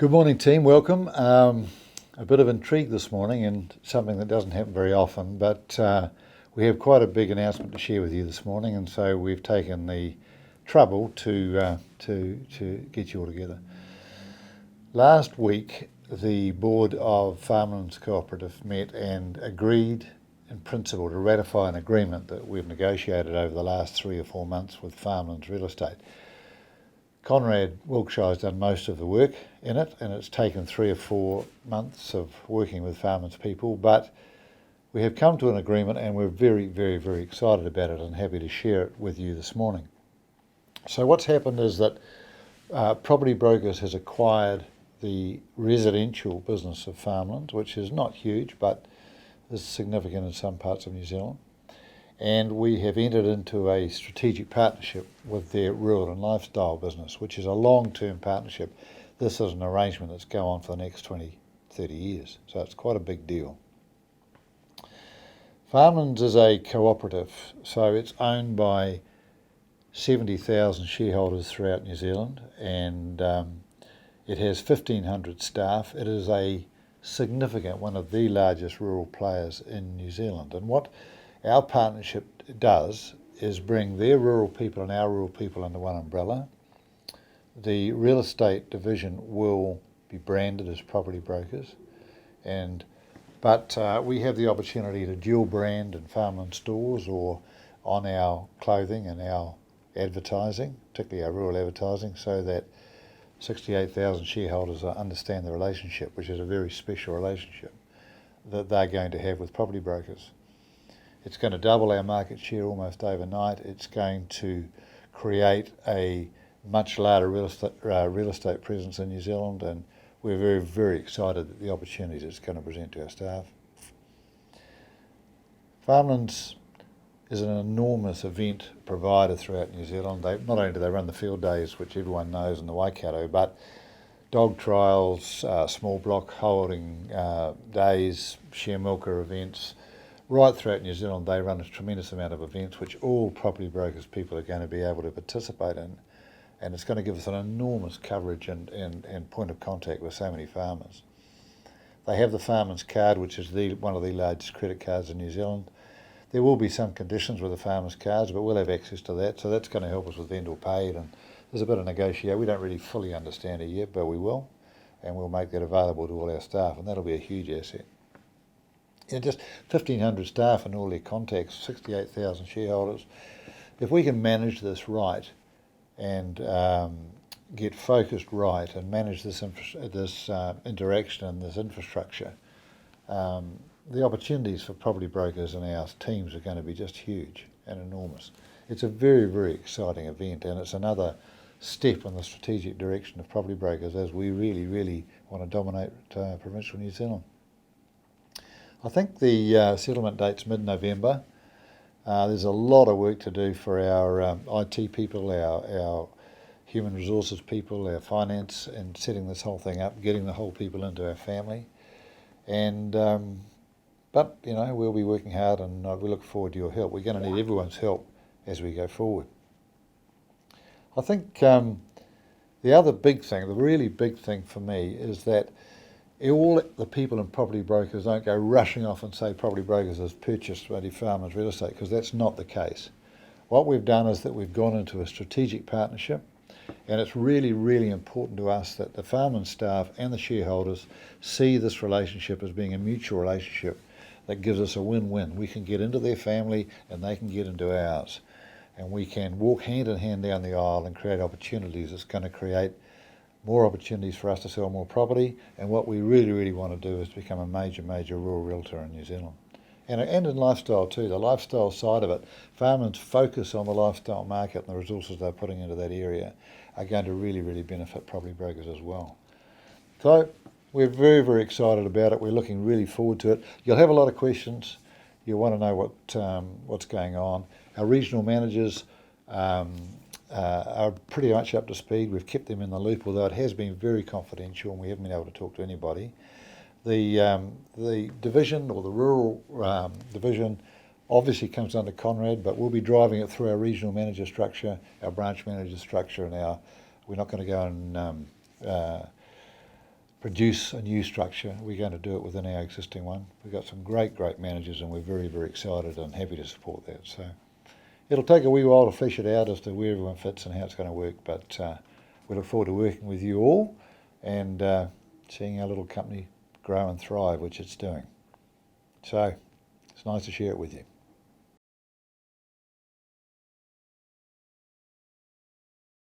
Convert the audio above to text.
Good morning, team. Welcome. A bit of intrigue this morning and something that doesn't happen very often, but we have quite a big announcement to share with you this morning, and so we've taken the trouble to get you all together. Last week, the board of Farmlands Cooperative met and agreed in principle to ratify an agreement that we've negotiated over the last 3 or 4 months with Farmlands Real Estate. Conrad Wilkshire's done most of the work in it, and it's taken 3 or 4 months of working with Farmlands people, but we have come to an agreement and we're very, very, very excited about it and happy to share it with you this morning. So what's happened is that Property Brokers has acquired the residential business of Farmlands, which is not huge but is significant in some parts of New Zealand. And we have entered into a strategic partnership with their rural and lifestyle business, which is a long-term partnership. This is an arrangement that's go on for the next 20, 30 years, so it's quite a big deal. Farmlands is a cooperative, so it's owned by 70,000 shareholders throughout New Zealand, and it has 1,500 staff. It is a significant, one of the largest rural players in New Zealand. And what our partnership does is bring their rural people and our rural people under one umbrella. The real estate division will be branded as Property Brokers, but we have the opportunity to dual brand in Farmland stores or on our clothing and our advertising, particularly our rural advertising, so that 68,000 shareholders understand the relationship, which is a very special relationship that they're going to have with Property Brokers. It's going to double our market share almost overnight. It's going to create a much larger real estate presence in New Zealand, and we're very, very excited at the opportunities it's going to present to our staff. Farmlands is an enormous event provider throughout New Zealand. Not only do they run the field days, which everyone knows in the Waikato, but dog trials, small block holding days, share milker events. Right throughout New Zealand, they run a tremendous amount of events which all Property Brokers people are going to be able to participate in, and it's going to give us an enormous coverage and point of contact with so many farmers. They have the Farmers card, which is one of the largest credit cards in New Zealand. There will be some conditions with the Farmers cards, but we'll have access to that, so that's going to help us with vendor paid, and there's a bit of negotiation. We don't really fully understand it yet, but we will, and we'll make that available to all our staff, and that'll be a huge asset. Just 1,500 staff and all their contacts, 68,000 shareholders. If we can manage this right and get focused right and manage this interaction and this infrastructure, the opportunities for Property Brokers and our teams are going to be just huge and enormous. It's a very, very exciting event, and it's another step in the strategic direction of Property Brokers as we really, really want to dominate provincial New Zealand. I think the settlement date's mid-November. There's a lot of work to do for our IT people, our human resources people, our finance, and setting this whole thing up, getting the whole people into our family. And but we'll be working hard, and we look forward to your help. We're going to need everyone's help as we go forward. I think the other big thing, the really big thing for me, is that all the people in Property Brokers don't go rushing off and say Property Brokers has purchased Farmers Real Estate, because that's not the case. What we've done is that we've gone into a strategic partnership, and it's really, really important to us that the Farmlands staff and the shareholders see this relationship as being a mutual relationship that gives us a win-win. We can get into their family and they can get into ours, and we can walk hand in hand down the aisle and create opportunities that's going to create more opportunities for us to sell more property, and what we really, really want to do is become a major, major rural realtor in New Zealand. And in lifestyle too, the lifestyle side of it, Farmlands' focus on the lifestyle market and the resources they're putting into that area are going to really, really benefit Property Brokers as well. So we're very, very excited about it. We're looking really forward to it. You'll have a lot of questions. You'll want to know what's going on. Our regional managers are pretty much up to speed. We've kept them in the loop, although it has been very confidential and we haven't been able to talk to anybody. The division, or the rural division, obviously comes under Conrad, but we'll be driving it through our regional manager structure, our branch manager structure, and we're not going to go and produce a new structure, we're going to do it within our existing one. We've got some great managers, and we're very, very excited and happy to support that. So it'll take a wee while to flesh it out as to where everyone fits and how it's going to work, but we look forward to working with you all and seeing our little company grow and thrive, which it's doing. So it's nice to share it with you.